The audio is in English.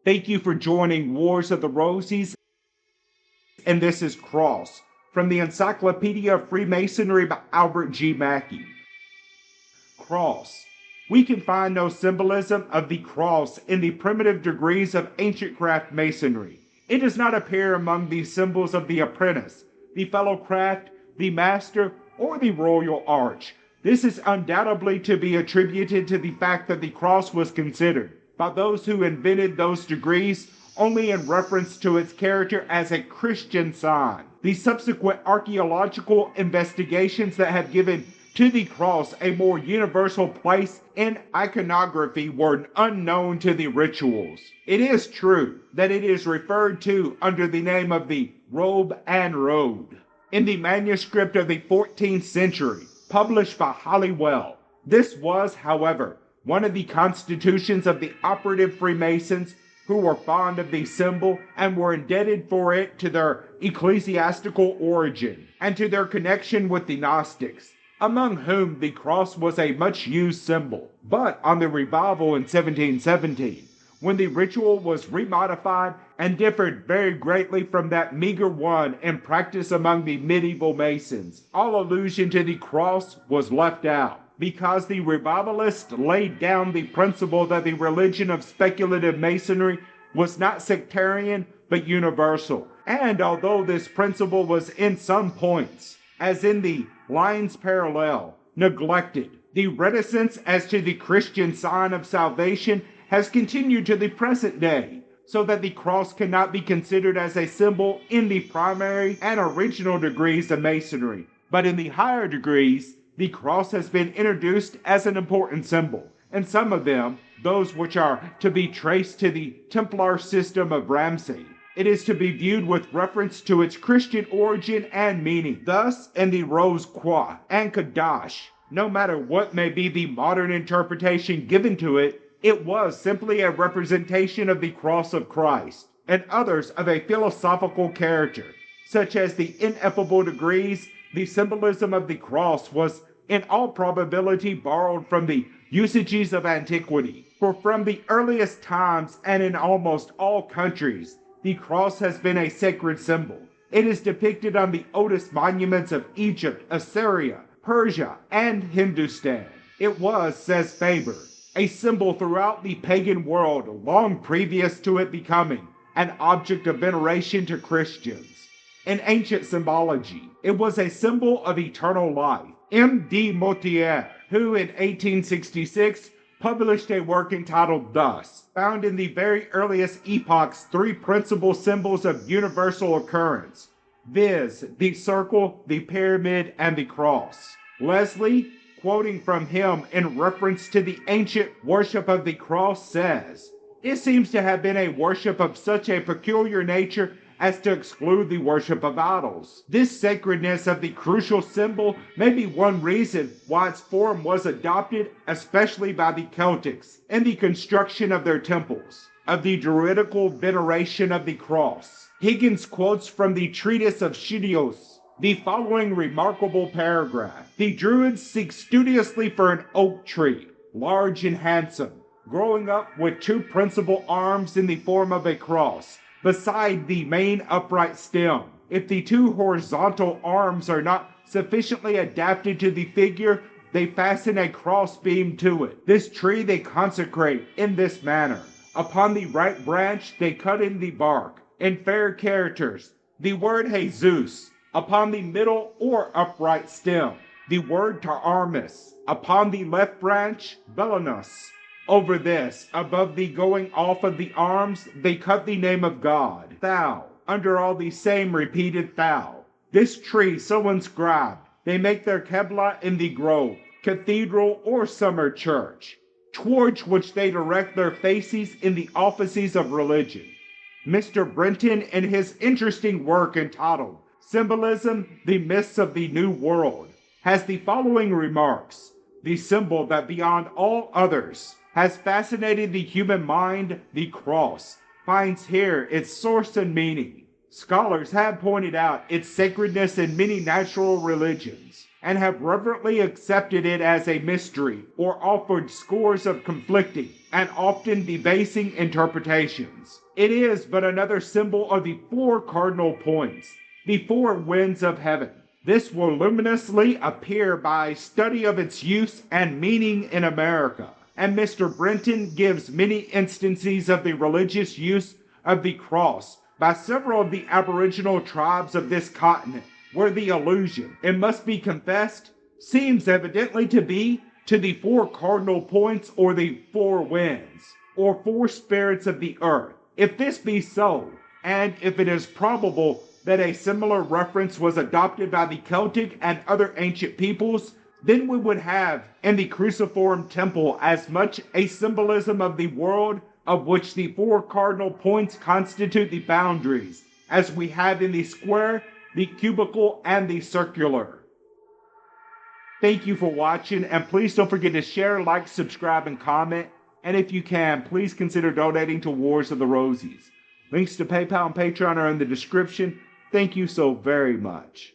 Thank you for joining Wars of the Rosies, and this is Cross from the Encyclopedia of Freemasonry by Albert G. Mackey. Cross. We can find no symbolism of the cross in the primitive degrees of Ancient Craft Masonry. It does not appear among the symbols of the apprentice, the fellow craft, the master, or the royal arch. This is undoubtedly to be attributed to the fact that the cross was considered, by those who invented those degrees, only in reference to its character as a Christian sign. The subsequent archaeological investigations that have given to the cross a more universal place in iconography were unknown to the rituals. It is true that it is referred to under the name of the robe and road in the manuscript of the 14th century, published by Halliwell. This was, however, one of the constitutions of the operative Freemasons, who were fond of the symbol and were indebted for it to their ecclesiastical origin and to their connection with the Gnostics, among whom the cross was a much-used symbol. But on the revival in 1717, when the ritual was remodified and differed very greatly from that meager one in practice among the medieval Masons, all allusion to the cross was left out, because the revivalists laid down the principle that the religion of speculative Masonry was not sectarian but universal. And although this principle was in some points, as in the lines parallel, neglected, the reticence as to the Christian sign of salvation has continued to the present day, so that the cross cannot be considered as a symbol in the primary and original degrees of Masonry. But in the higher degrees, the cross has been introduced as an important symbol, and some of them, those which are to be traced to the Templar system of Ramsay, it is to be viewed with reference to its Christian origin and meaning. Thus, in the Rose Croix and Kadash, no matter what may be the modern interpretation given to it, it was simply a representation of the cross of Christ, and others of a philosophical character, such as the ineffable degrees. The symbolism of the cross was in all probability borrowed from the usages of antiquity, for from the earliest times and in almost all countries, the cross has been a sacred symbol. It is depicted on the oldest monuments of Egypt, Assyria, Persia, and Hindustan. It was, says Faber, a symbol throughout the pagan world long previous to it becoming an object of veneration to Christians. In ancient symbology, it was a symbol of eternal life. M. D. Motier, who in 1866 published a work entitled Thus, found in the very earliest epochs three principal symbols of universal occurrence, viz., the circle, the pyramid, and the cross. Leslie, quoting from him in reference to the ancient worship of the cross, says, "It seems to have been a worship of such a peculiar nature as to exclude the worship of idols. This sacredness of the crucial symbol may be one reason why its form was adopted, especially by the Celtics, in the construction of their temples, of the druidical veneration of the cross." Higgins quotes from the treatise of Chidios the following remarkable paragraph: "The Druids seek studiously for an oak tree, large and handsome, growing up with two principal arms in the form of a cross, beside the main upright stem. If the two horizontal arms are not sufficiently adapted to the figure, they fasten a cross beam to it. This tree they consecrate in this manner. Upon the right branch they cut in the bark, in fair characters, the word Jesus. Upon the middle or upright stem, the word Tararmus. Upon the left branch, Belanus. Over this, above the going off of the arms, they cut the name of God, Thou, under all the same repeated Thou. This tree so inscribed, they make their Kebla in the grove, cathedral, or summer church, towards which they direct their faces in the offices of religion." Mr. Brenton, in his interesting work entitled Symbolism, the Myths of the New World, has the following remarks: "The symbol that beyond all others has fascinated the human mind, the cross, finds here its source and meaning. Scholars have pointed out its sacredness in many natural religions, and have reverently accepted it as a mystery or offered scores of conflicting and often debasing interpretations. It is but another symbol of the four cardinal points, the four winds of heaven. This will luminously appear by study of its use and meaning in America, and Mr. Brenton gives many instances of the religious use of the cross by several of the aboriginal tribes of this continent, where the allusion, it must be confessed, seems evidently to be to the four cardinal points or the four winds, or four spirits of the earth. If this be so, and if it is probable that a similar reference was adopted by the Celtic and other ancient peoples, then we would have in the cruciform temple as much a symbolism of the world of which the four cardinal points constitute the boundaries, as we have in the square, the cubical, and the circular. Thank you for watching, and please don't forget to share, like, subscribe, and comment. And if you can, please consider donating to Wars of the Rosies. Links to PayPal and Patreon are in the description. Thank you so very much.